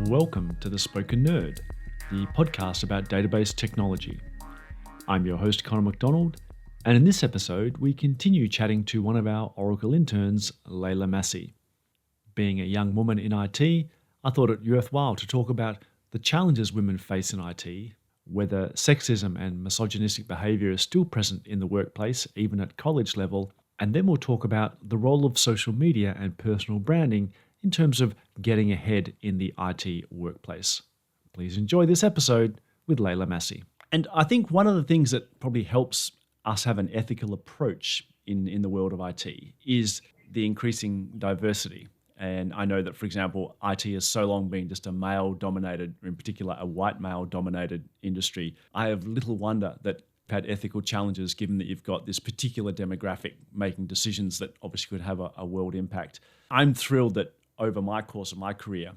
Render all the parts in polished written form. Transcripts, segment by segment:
Welcome to The Spoken Nerd, the podcast about database technology. I'm your host, Connor McDonald, and in this episode, we continue chatting to one of our Oracle interns, Layla Massey. Being a young woman in IT, I thought it worthwhile to talk about the challenges women face in IT, whether sexism and misogynistic behaviour is still present in the workplace, even at college level, and then we'll talk about the role of social media and personal branding in terms of getting ahead in the IT workplace. Please enjoy this episode with Layla Massey. And I think one of the things that probably helps us have an ethical approach in the world of IT is the increasing diversity. And I know that, for example, IT has so long been just a male-dominated, in particular a white male-dominated industry. I have little wonder that you've had ethical challenges given that you've got this particular demographic making decisions that obviously could have a world impact. I'm thrilled that over my course of my career,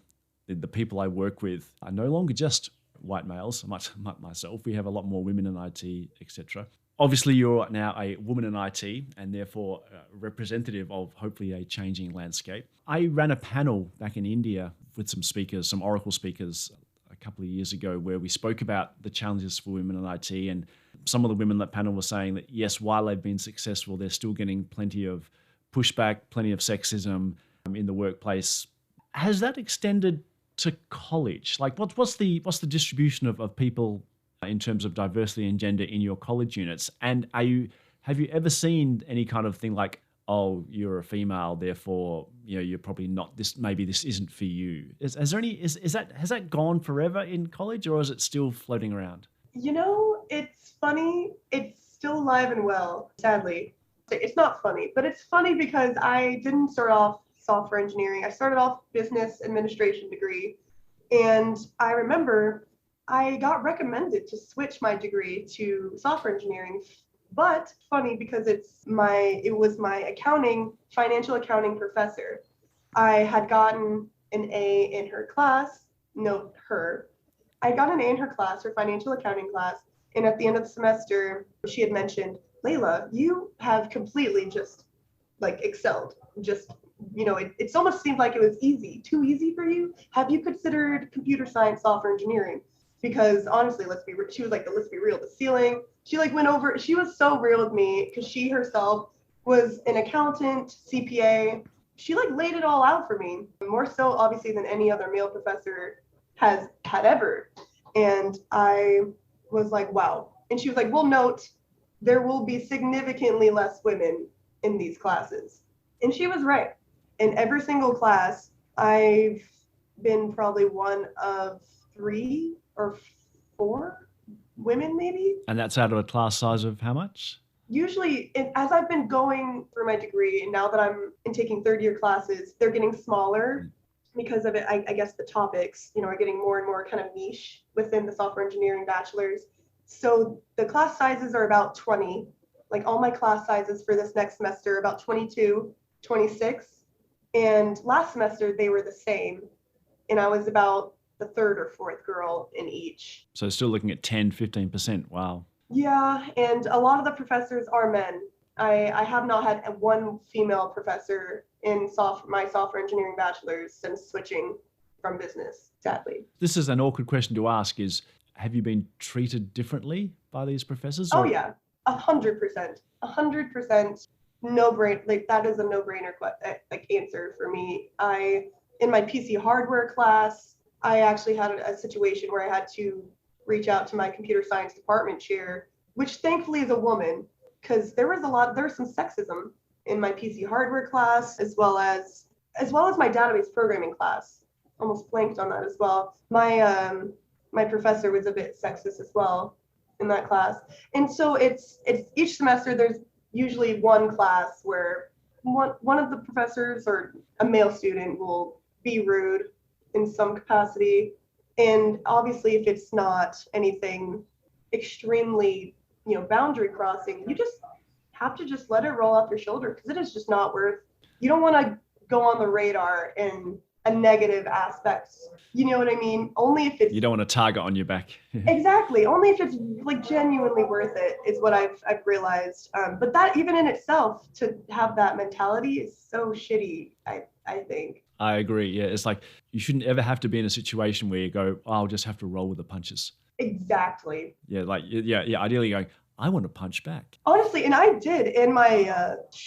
the people I work with are no longer just white males, much like myself. We have a lot more women in IT, etc. Obviously, you're now a woman in IT and therefore representative of hopefully a changing landscape. I ran a panel back in India with some speakers, some Oracle speakers, a couple of years ago where we spoke about the challenges for women in IT. And some of the women in that panel were saying that, yes, while they've been successful, they're still getting plenty of pushback, plenty of sexism in the workplace. Has that extended to college? Like, what's the distribution of people in terms of diversity and gender in your college units? And have you ever seen any kind of thing like, oh, you're a female, therefore, you're probably not this, maybe this isn't for you? Has that gone forever in college, or is it still floating around? It's funny. It's still alive and well, sadly. It's not funny, but it's funny because I didn't start off software engineering. I started off business administration degree. And I remember I got recommended to switch my degree to software engineering. But funny because it was my financial accounting professor. I had gotten an A in her class. Note her. I got an A in her class, her financial accounting class. And at the end of the semester, she had mentioned, Layla, you have completely just excelled. It's almost seemed like it was too easy for you. Have you considered computer science, software engineering? Because honestly, she was like, let's be real, the ceiling. She went over, she was so real with me because she herself was an accountant, CPA. She laid it all out for me, more so obviously than any other male professor had ever. And I was like, wow. And she was like, well, note, there will be significantly less women in these classes. And she was right. In every single class, I've been probably one of 3 or 4 women, maybe. And that's out of a class size of how much? Usually, as I've been going through my degree, and now that I'm taking third-year classes, they're getting smaller because of it. I guess the topics, are getting more and more kind of niche within the software engineering bachelor's. So the class sizes are about 20. All my class sizes for this next semester are about 22, 26. And last semester, they were the same. And I was about the 3rd or 4th girl in each. So still looking at 10, 15%. Wow. Yeah, and a lot of the professors are men. I have not had one female professor in my software engineering bachelor's since switching from business, sadly. This is an awkward question to ask is, have you been treated differently by these professors? Oh, yeah, 100%. 100%. No-brainer. That is a no-brainer answer for me. In my PC hardware class, I actually had a situation where I had to reach out to my computer science department chair, which thankfully is a woman, because there was some sexism in my PC hardware class, as well as my database programming class. Almost blanked on that as well. My professor was a bit sexist as well in that class. And so it's each semester there's usually one class where one of the professors or a male student will be rude in some capacity. And obviously if it's not anything extremely, boundary crossing, you just have to just let it roll off your shoulder because it is just not worth. You don't want to go on the radar and a negative aspect. You know what I mean? Only if it's You don't want a target on your back. exactly, only if it's like genuinely worth it is what I've realized. But that even in itself, to have that mentality is so shitty. I think. I agree. Yeah, it's like you shouldn't ever have to be in a situation where you go, oh, I'll just have to roll with the punches. Exactly. Yeah, like yeah. Ideally, going, I want to punch back. Honestly, and I did in my,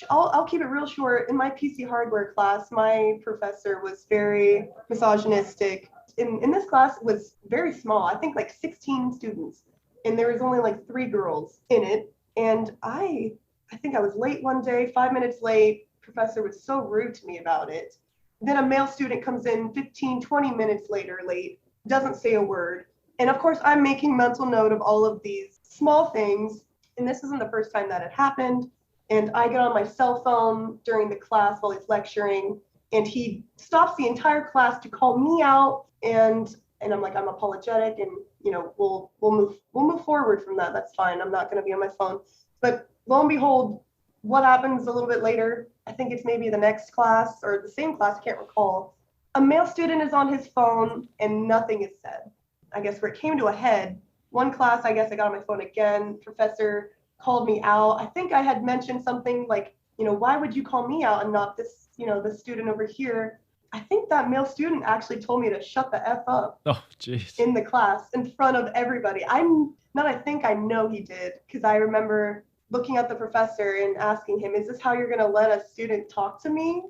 I'll keep it real short. In my PC hardware class, my professor was very misogynistic. In this class, it was very small. I think like 16 students, and there was only like 3 girls in it. And I think I was late one day, 5 minutes late. Professor was so rude to me about it. Then a male student comes in 15, 20 minutes later, late, doesn't say a word. And of course, I'm making mental note of all of these small things. And this isn't the first time that it happened. And I get on my cell phone during the class while he's lecturing, and he stops the entire class to call me out. And I'm like, I'm apologetic, and we'll move forward from that. That's fine. I'm not going to be on my phone. But lo and behold, what happens a little bit later? I think it's maybe the next class or the same class. I can't recall. A male student is on his phone, and nothing is said. I guess where it came to a head, one class, I guess I got on my phone again. Professor called me out. I think I had mentioned something like, why would you call me out and not this, the student over here? I think that male student actually told me to shut the F up. Oh, jeez. In the class in front of everybody. I know he did, because I remember looking at the professor and asking him, is this how you're going to let a student talk to me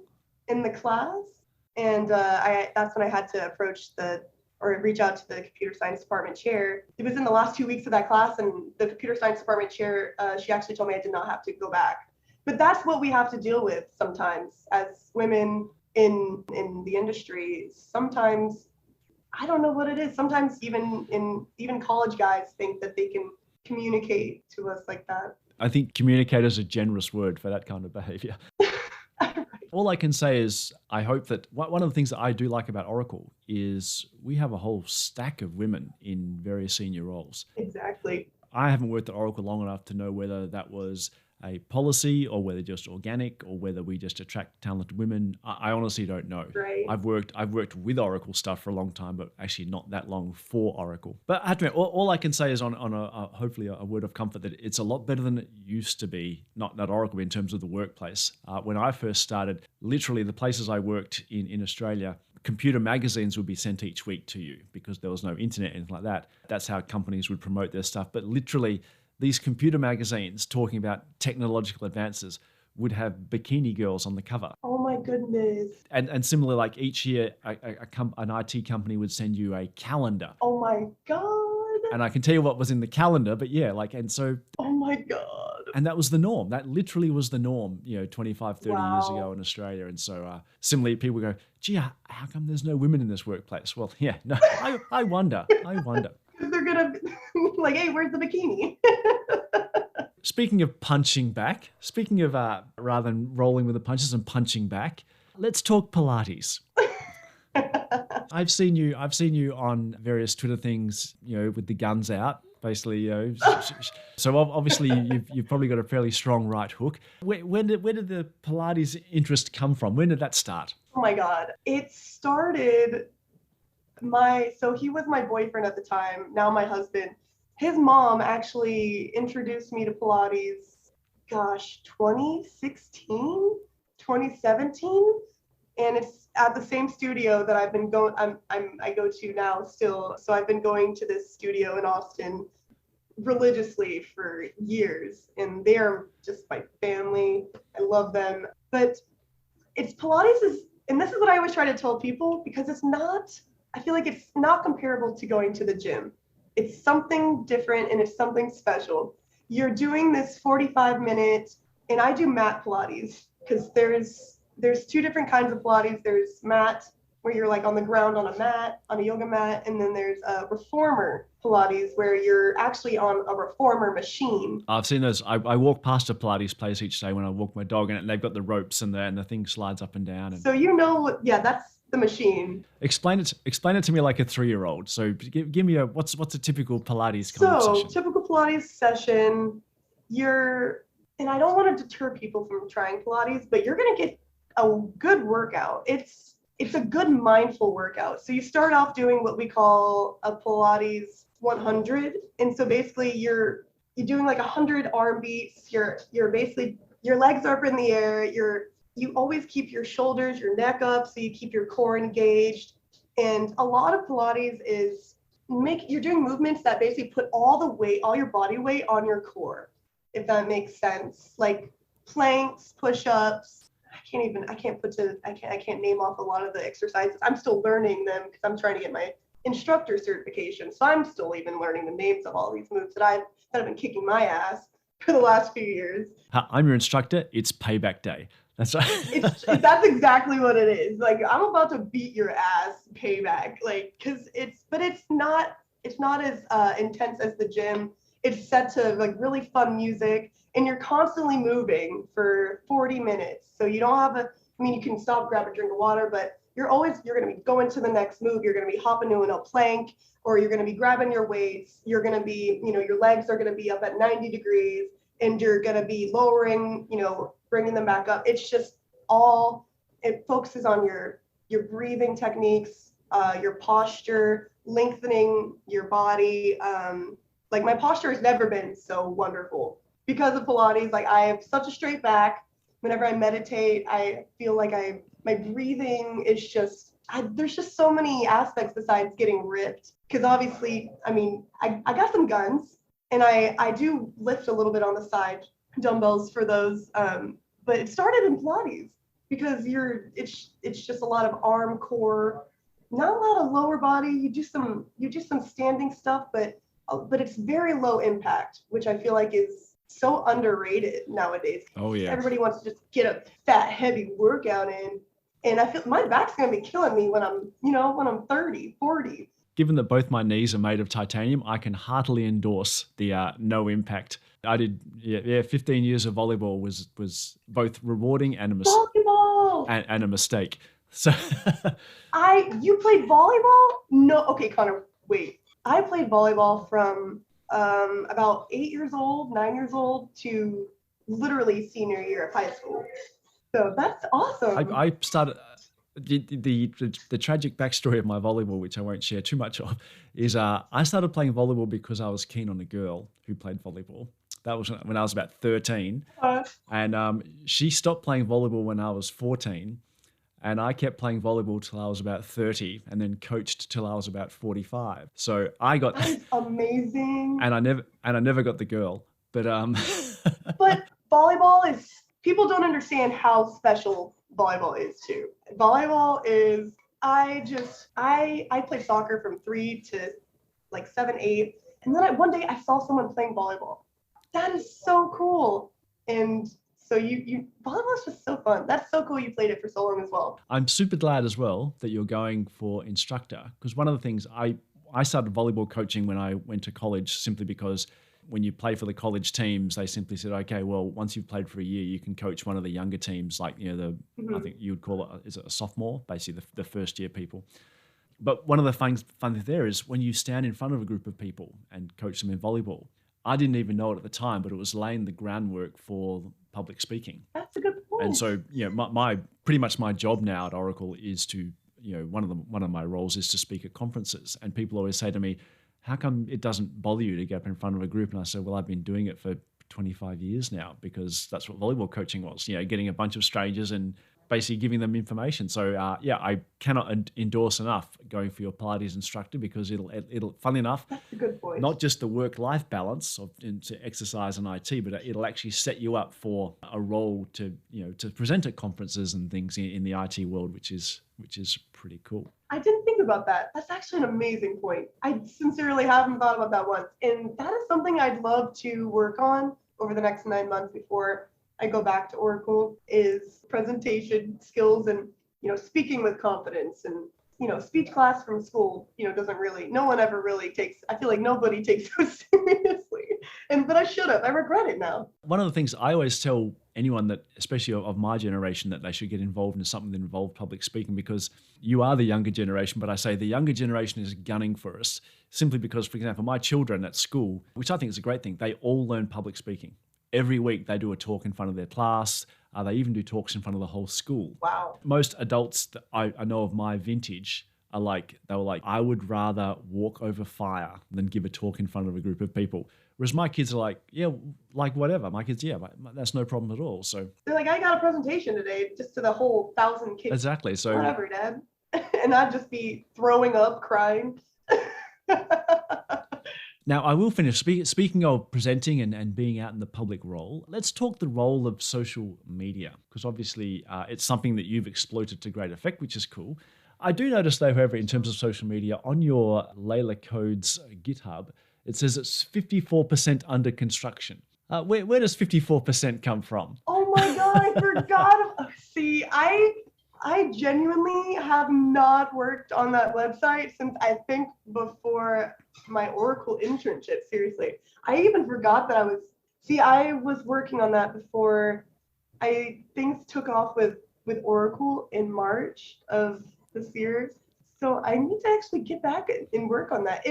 in the class? And that's when I had to reach out to the computer science department chair. It was in the last 2 weeks of that class, and the computer science department chair, she actually told me I did not have to go back. But that's what we have to deal with sometimes as women in the industry. Sometimes, I don't know what it is. Sometimes even college guys think that they can communicate to us like that. I think communicate is a generous word for that kind of behavior. All I can say is I hope that one of the things that I do like about Oracle is we have a whole stack of women in very senior roles. Exactly. I haven't worked at Oracle long enough to know whether that was a policy or whether just organic or whether we just attract talented women. I honestly don't know. Right. I've worked with Oracle stuff for a long time, but actually not that long for Oracle. But I have to admit, all I can say is on hopefully a word of comfort that it's a lot better than it used to be, not Oracle in terms of the workplace. When I first started, literally the places I worked in Australia, computer magazines would be sent each week to you because there was no internet, anything like that. That's how companies would promote their stuff. But literally, these computer magazines talking about technological advances would have bikini girls on the cover. Oh my goodness. And similarly, like each year, an IT company would send you a calendar. Oh my God. And I can tell you what was in the calendar, but yeah, and so. Oh my God. And that was the norm. That literally was the norm, 25, 30 years ago in Australia. And so similarly, people go, gee, how come there's no women in this workplace? Well, yeah, no, I wonder. They're gonna like, hey, where's the bikini? Speaking of punching back, rather than rolling with the punches and punching back, let's talk Pilates. I've seen you on various Twitter things, with the guns out, basically. So obviously you've probably got a fairly strong right hook. Where did the Pilates interest come from? When did that start? Oh my God, it started. So he was my boyfriend at the time, now my husband. His mom actually introduced me to Pilates, 2016, 2017. And it's at the same studio that I've been going, I go to now still. So I've been going to this studio in Austin religiously for years, and they're just my family. I love them. But Pilates and this is what I always try to tell people, because I feel like it's not comparable to going to the gym. It's something different and it's something special. You're doing this 45-minute, and I do mat Pilates because there's 2 different kinds of Pilates. There's mat, where you're like on the ground on a yoga mat, and then there's a reformer Pilates where you're actually on a reformer machine. I've seen those. I walk past a Pilates place each day when I walk my dog, and they've got the ropes and the thing slides up and down. So that's the machine. Explain it to me like a 3-year-old. So give me what's a typical Pilates kind of session? So typical Pilates session, and I don't want to deter people from trying Pilates, but you're going to get a good workout. It's it's a good mindful workout. So you start off doing what we call a Pilates 100. And so basically you're doing like 100 arm beats. You're basically, your legs are up in the air. You always keep your shoulders, your neck up, so you keep your core engaged. And a lot of Pilates is you're doing movements that basically put all the weight, all your body weight on your core, if that makes sense. Like planks, push-ups. I can't name off a lot of the exercises. I'm still learning them because I'm trying to get my instructor certification. So I'm still even learning the names of all these moves that have been kicking my ass for the last few years. I'm your instructor. It's payback day. That's right. That's exactly what it is. Like, I'm about to beat your ass payback. Like, but it's not as intense as the gym. It's set to like really fun music, and you're constantly moving for 40 minutes. So you don't have you can stop, grab a drink of water, but you're going to be going to the next move. You're going to be hopping to a plank, or you're going to be grabbing your weights. You're going to be, your legs are going to be up at 90 degrees, and you're going to be lowering, bringing them back up. It's just it focuses on your breathing techniques, your posture, lengthening your body. Like, my posture has never been so wonderful because of Pilates. Like, I have such a straight back. Whenever I meditate, I feel like my breathing is just, there's just so many aspects besides getting ripped. Because obviously, I got some guns, and I do lift a little bit on the side, dumbbells for those. But it started in Pilates because it's just a lot of arm, core, not a lot of lower body. You do some standing stuff, but it's very low impact, which I feel like is so underrated nowadays. Oh yeah. Everybody wants to just get a fat, heavy workout in. And I feel my back's going to be killing me when I'm 30, 40. Given that both my knees are made of titanium, I can heartily endorse the no impact. I did 15 years of volleyball was both rewarding and a mistake. So you played volleyball? No, okay, Connor, wait. I played volleyball from about 9 years old to literally senior year of high school. So that's awesome. I started the tragic backstory of my volleyball, which I won't share too much of, is I started playing volleyball because I was keen on a girl who played volleyball. That was when I was about 13, and she stopped playing volleyball when I was 14, and I kept playing volleyball till I was about 30, and then coached till I was about 45. So I got that is amazing, and I never got the girl, but But volleyball is, people don't understand how special volleyball is too. Volleyball is, I played soccer from 3 to like 7, 8, and then one day I saw someone playing volleyball. That is so cool. And so volleyball is just so fun. That's so cool you played it for so long as well. I'm super glad as well that you're going for instructor, because one of the things I started volleyball coaching when I went to college, simply because when you play for the college teams, they simply said, okay, well, once you've played for a year, you can coach one of the younger teams, like, I think you would call it, is it a sophomore, basically the first year people. But one of the fun things there is when you stand in front of a group of people and coach them in volleyball, I didn't even know it at the time, but it was laying the groundwork for public speaking. That's a good point. And so, my pretty much my job now at Oracle is to, one of my roles is to speak at conferences. And people always say to me, how come it doesn't bother you to get up in front of a group? And I said, well, I've been doing it for 25 years now, because that's what volleyball coaching was, getting a bunch of strangers and basically giving them information. So I cannot endorse enough going for your Pilates instructor, because it'll funnily enough, that's a good point. Not just the work-life balance into exercise and IT, but it'll actually set you up for a role to present at conferences and things in the IT world, which is pretty cool. I didn't think about that. That's actually an amazing point. I sincerely haven't thought about that once. And that is something I'd love to work on over the next 9 months before I go back to Oracle, is presentation skills and, speaking with confidence. And, speech class from school, doesn't really, no one ever really takes, I feel like nobody takes so seriously. But I should have. I regret it now. One of the things I always tell anyone that, especially of my generation, that they should get involved in something that involves public speaking, because you are the younger generation, but I say the younger generation is gunning for us, simply because, for example, my children at school, which I think is a great thing, they all learn public speaking. every week they do a talk in front of their class. They even do talks in front of the whole school. Wow. Most adults that I know of my vintage are like, they were like, I would rather walk over fire than give a talk in front of a group of people. Whereas my kids are like, yeah, like whatever. My kids, yeah, that's no problem at all. So they're like, I got a presentation today just to the whole 1,000 kids. Exactly. So whatever, Dad. And I'd just be throwing up, crying. Now, I will finish. Speaking of presenting and being out in the public role, let's talk the role of social media, because obviously it's something that you've exploited to great effect, which is cool. I do notice, though, however, in terms of social media, on your Layla Codes GitHub, it says it's 54% under construction. Where does 54% come from? Oh my God, I forgot. See, I genuinely have not worked on that website since I think before my Oracle internship, seriously. I even forgot that I was working on that before things took off with Oracle in March of this year. So I need to actually get back and work on that.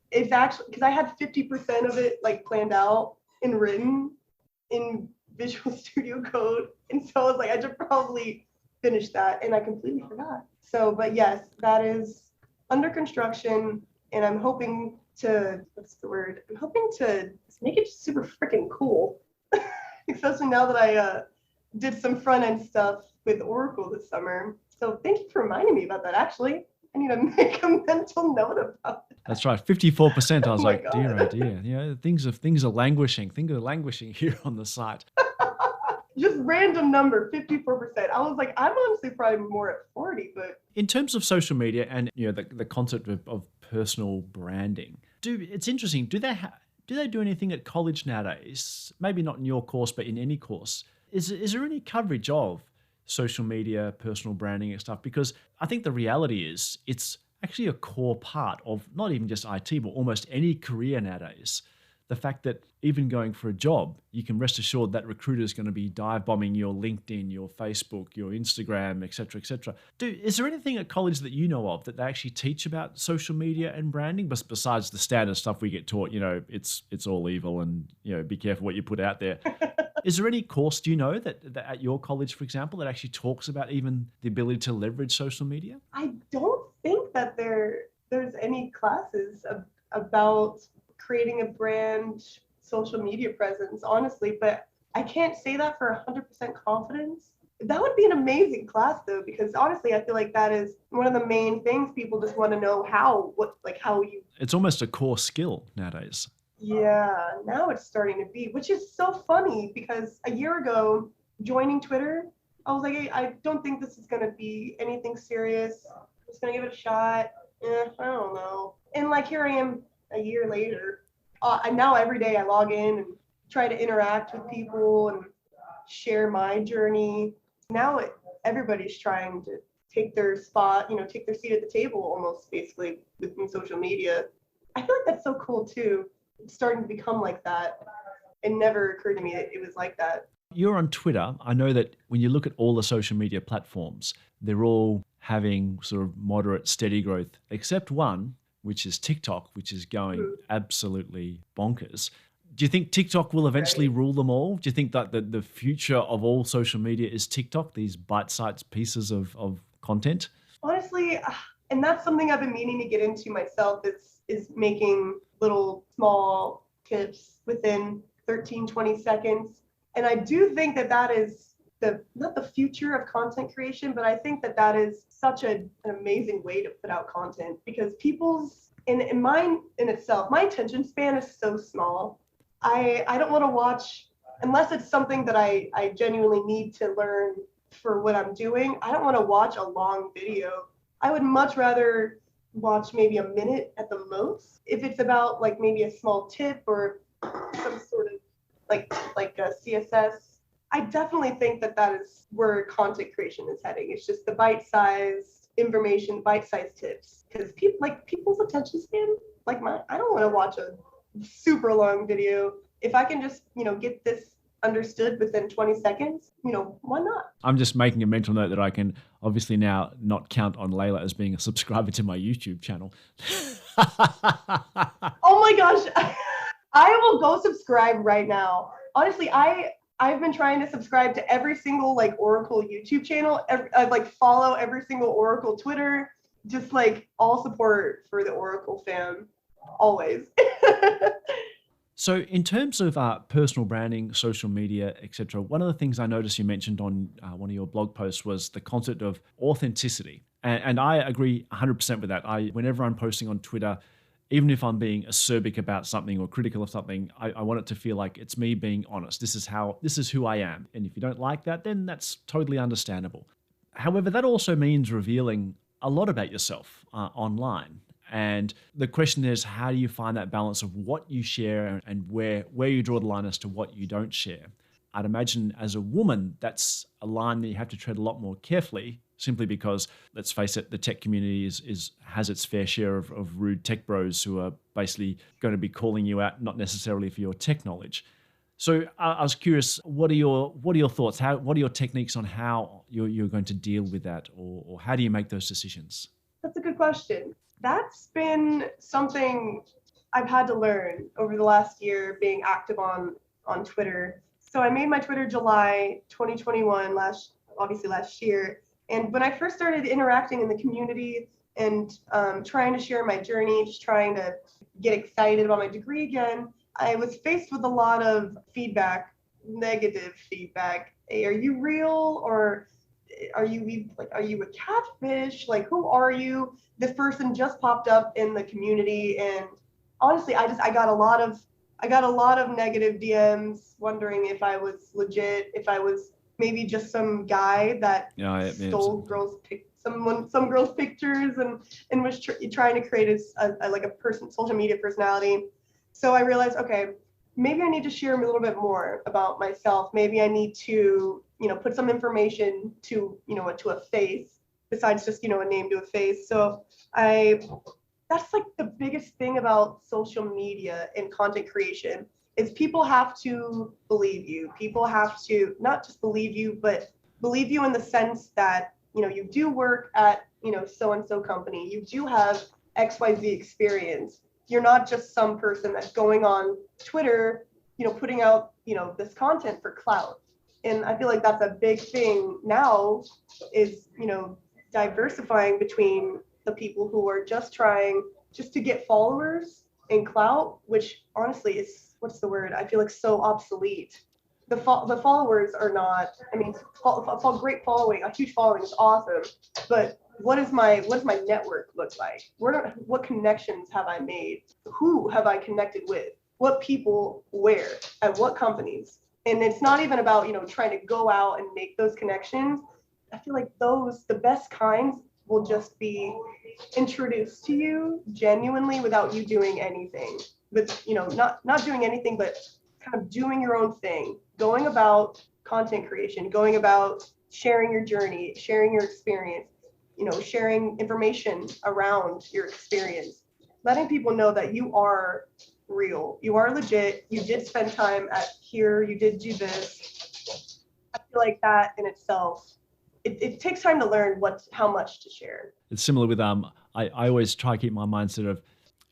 It's actually, because I had 50% of it like planned out and written in Visual Studio Code. And so I was like, I should probably finish that, and I completely forgot. So, but yes, that is under construction, and I'm hoping to, I'm hoping to make it super freaking cool, especially now that I did some front end stuff with Oracle this summer. So thank you for reminding me about that. Actually, I need to make a mental note about it. That's right, 54%. I was like, God. dear, oh dear. You know, things are languishing. Things are languishing here on the site. Just random number, 54%. I was like, I'm honestly probably more at 40, but. In terms of social media and the concept of personal branding, it's interesting. Do they do anything at college nowadays? Maybe not in your course, but in any course. Is there any coverage of social media, personal branding and stuff? Because I think the reality is it's actually a core part of not even just IT, but almost any career nowadays. The fact that even going for a job, you can rest assured that recruiter is going to be dive bombing your LinkedIn, your Facebook, your Instagram, et cetera, et cetera. Is there anything at college that you know of that they actually teach about social media and branding, besides the standard stuff we get taught, it's all evil and, be careful what you put out there. Is there any course, do you know, that at your college, for example, that actually talks about even the ability to leverage social media? I don't think that there's any classes about creating a brand social media presence, honestly, but I can't say that for 100% confidence. That would be an amazing class though, because honestly, I feel like that is one of the main things people just want to know how you. It's almost a core skill nowadays. Yeah, now it's starting to be, which is so funny because a year ago, joining Twitter, I was like, hey, I don't think this is going to be anything serious. I'm just going to give it a shot. I don't know. And like, here I am a year later. And now every day I log in and try to interact with people and share my journey. Now everybody's trying to take their spot, take their seat at the table almost basically within social media. I feel like that's so cool too. It's starting to become like that. It never occurred to me that it was like that. You're on Twitter. I know that when you look at all the social media platforms, they're all having sort of moderate, steady growth, except one, which is TikTok, which is going absolutely bonkers. Do you think TikTok will eventually rule them all? Do you think that the future of all social media is TikTok, these bite-sized pieces of content? Honestly, and that's something I've been meaning to get into myself, is making little small tips within 13, 20 seconds. And I do think that is not the future of content creation, but I think that is such an amazing way to put out content, because people's my attention span is so small. I don't want to watch, unless it's something that I genuinely need to learn for what I'm doing. I don't want to watch a long video. I would much rather watch maybe a minute at the most. If it's about like maybe a small tip or some sort of like a CSS, I definitely think that is where content creation is heading. It's just the bite-sized information, bite-sized tips. Because people's attention span, like mine, I don't want to watch a super long video. If I can just, get this understood within 20 seconds, why not? I'm just making a mental note that I can obviously now not count on Layla as being a subscriber to my YouTube channel. Oh my gosh. I will go subscribe right now. honestly, I've been trying to subscribe to every single like Oracle YouTube channel. I like follow every single Oracle Twitter. Just like all support for the Oracle fam, always. So, in terms of personal branding, social media, etc., one of the things I noticed you mentioned on one of your blog posts was the concept of authenticity, and I agree 100% with that. Whenever I'm posting on Twitter, even if I'm being acerbic about something or critical of something, I want it to feel like it's me being honest. This is who I am, and if you don't like that, then that's totally understandable. However, that also means revealing a lot about yourself online. And the question is, how do you find that balance of what you share and where you draw the line as to what you don't share? I'd imagine as a woman, that's a line that you have to tread a lot more carefully, simply because, let's face it, the tech community has its fair share of rude tech bros who are basically going to be calling you out, not necessarily for your tech knowledge. So I was curious, what are your thoughts? What are your techniques on how you're going to deal with that, or how do you make those decisions? That's a good question. That's been something I've had to learn over the last year being active on Twitter. So I made my Twitter July 2021, obviously last year. And when I first started interacting in the community and trying to share my journey, just trying to get excited about my degree again, I was faced with a lot of feedback, negative feedback. Hey, are you real? Or are you a catfish? Like, who are you? This person just popped up in the community, and honestly, I got a lot of negative DMs wondering if I was legit, if I was maybe just some guy that stole some girls' pictures and was trying to create a social media personality. So I realized, okay, maybe I need to share a little bit more about myself. Maybe I need to, put some information to a face besides just, a name to a face. So that's like the biggest thing about social media and content creation is people have to believe you. People have to not just believe you, but believe you in the sense that, you do work at, so-and-so company. You do have XYZ experience. You're not just some person that's going on Twitter, putting out, this content for clout. And I feel like that's a big thing now is, diversifying between the people who are just trying just to get followers and clout, which honestly is, what's the word? I feel like so obsolete. The followers are not, I mean, great following, a huge following is awesome, but what does my network look like? What connections have I made? Who have I connected with? What people where at what companies? And it's not even about, trying to go out and make those connections. I feel like the best kinds will just be introduced to you genuinely without you doing anything. But, not doing anything, but kind of doing your own thing, going about content creation, going about sharing your journey, sharing your experience, sharing information around your experience, letting people know that you are real, you are legit, you did spend time at here, you did do this. I feel like that in itself, it takes time to learn how much to share. It's similar with I always try to keep my mindset of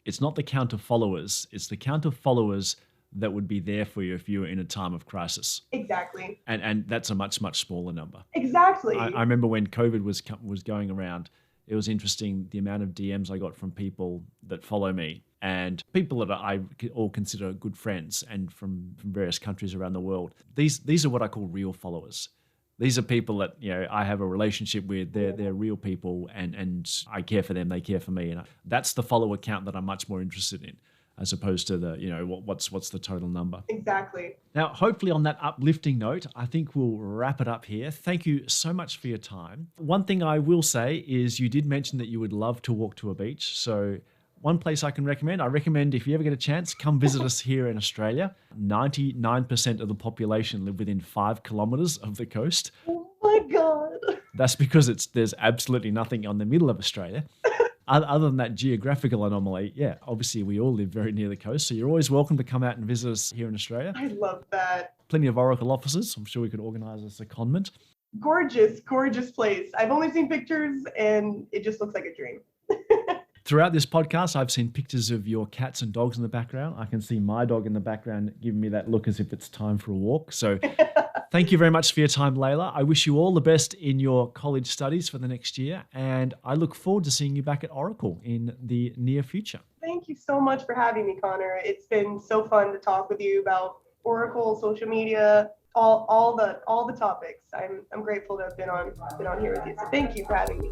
it's not the count of followers, it's the count of followers that would be there for you if you were in a time of crisis. Exactly. And that's a much, much smaller number. Exactly. I remember when COVID was going around, it was interesting the amount of DMs I got from people that follow me and people that I all consider good friends and from various countries around the world. These are what I call real followers. These are people that I have a relationship with. They're real people, and I care for them. They care for me, and that's the follower count that I'm much more interested in, as opposed to the what's the total number. Exactly. Now, hopefully on that uplifting note, I think we'll wrap it up here. Thank you so much for your time. One thing I will say is you did mention that you would love to walk to a beach, so one place I recommend if you ever get a chance, come visit us here in Australia. 99% of the population live within 5 kilometers of the coast. Oh my God. That's because there's absolutely nothing on the middle of Australia. Other than that geographical anomaly, obviously we all live very near the coast, so you're always welcome to come out and visit us here in Australia. I love that. Plenty of Oracle offices. I'm sure we could organise a secondment. Gorgeous, gorgeous place. I've only seen pictures and it just looks like a dream. Throughout this podcast, I've seen pictures of your cats and dogs in the background. I can see my dog in the background giving me that look as if it's time for a walk. So thank you very much for your time, Layla. I wish you all the best in your college studies for the next year, and I look forward to seeing you back at Oracle in the near future. Thank you so much for having me, Connor. It's been so fun to talk with you about Oracle, social media, all the topics. I'm grateful to have been on here with you. So thank you for having me.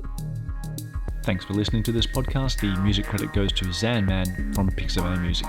Thanks for listening to this podcast. The music credit goes to Zanman from Pixabay Music.